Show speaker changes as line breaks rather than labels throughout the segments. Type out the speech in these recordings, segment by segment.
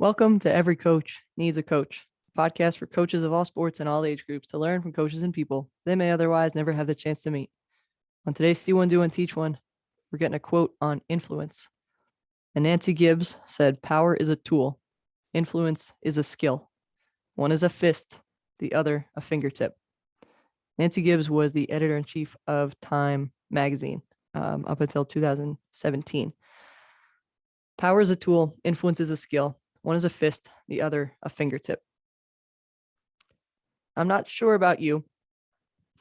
Welcome to Every Coach Needs a Coach, a podcast for coaches of all sports and all age groups to learn from coaches and people they may otherwise never have the chance to meet. On today's See One, Do One, Teach One, we're getting a quote on influence. And Nancy Gibbs said, "Power is a tool. Influence is a skill. One is a fist, the other a fingertip." Nancy Gibbs was the editor-in-chief of Time magazine up until 2017. Power is a tool. Influence is a skill. One is a fist, the other a fingertip. I'm not sure about you,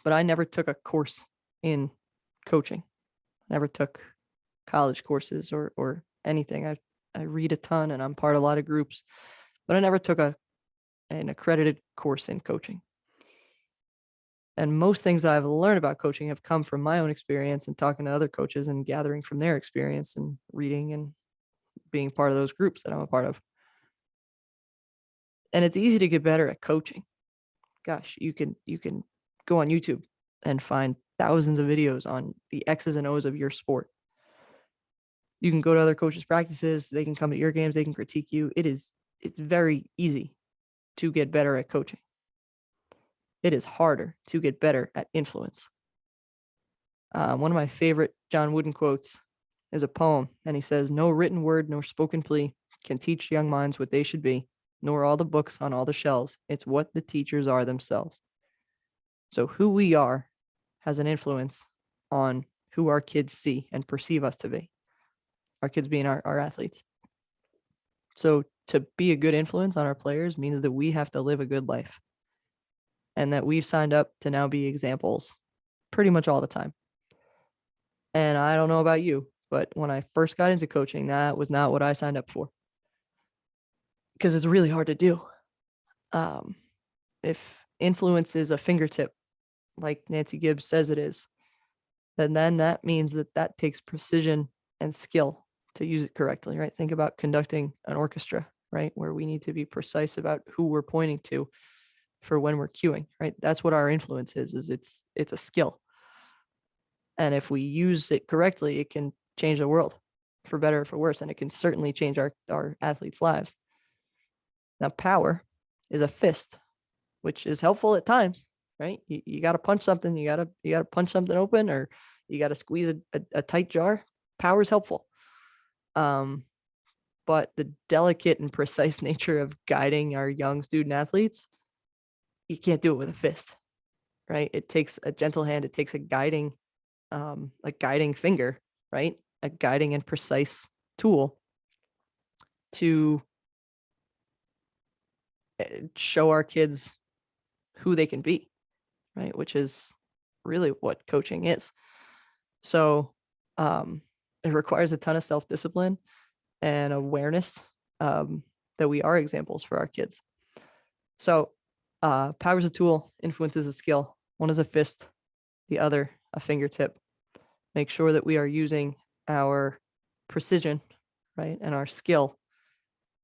but I never took a course in coaching. Never took college courses or anything. I read a ton and I'm part of a lot of groups, but I never took an accredited course in coaching. And most things I've learned about coaching have come from my own experience and talking to other coaches and gathering from their experience and reading and being part of those groups that I'm a part of. And it's easy to get better at coaching. Gosh, you can go on YouTube and find thousands of videos on the X's and O's of your sport. You can go to other coaches' practices. They can come to your games. They can critique you. It's very easy to get better at coaching. It is harder to get better at influence. One of my favorite John Wooden quotes is a poem, and he says, "No written word nor spoken plea can teach young minds what they should be, nor all the books on all the shelves. It's what the teachers are themselves." So who we are has an influence on who our kids see and perceive us to be. Our kids being our athletes. So to be a good influence on our players means that we have to live a good life. And that we've signed up to now be examples pretty much all the time. And I don't know about you, but when I first got into coaching, that was not what I signed up for. Because it's really hard to do. If influence is a fingertip, like Nancy Gibbs says it is, then that means that takes precision and skill to use it correctly, right? Think about conducting an orchestra, right? Where we need to be precise about who we're pointing to for when we're cueing, right? That's what our influence is it's a skill. And if we use it correctly, it can change the world for better or for worse. And it can certainly change our athletes' lives. Now, power is a fist, which is helpful at times, right? You got to punch something, you got to punch something open, or you got to squeeze a tight jar. Power is helpful. But the delicate and precise nature of guiding our young student athletes, you can't do it with a fist, right? It takes a gentle hand. It takes a guiding finger, right? A guiding and precise tool to show our kids who they can be, right? Which is really what coaching is. So it requires a ton of self-discipline and awareness that we are examples for our kids. So power is a tool, influence is a skill. One is a fist, the other a fingertip. Make sure that we are using our precision, right, and our skill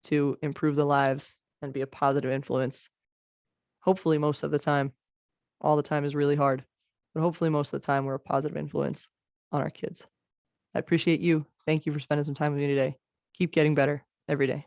to improve the lives and be a positive influence. Hopefully most of the time. All the time is really hard, but hopefully most of the time we're a positive influence on our kids. I appreciate you. Thank you for spending some time with me today. Keep getting better every day.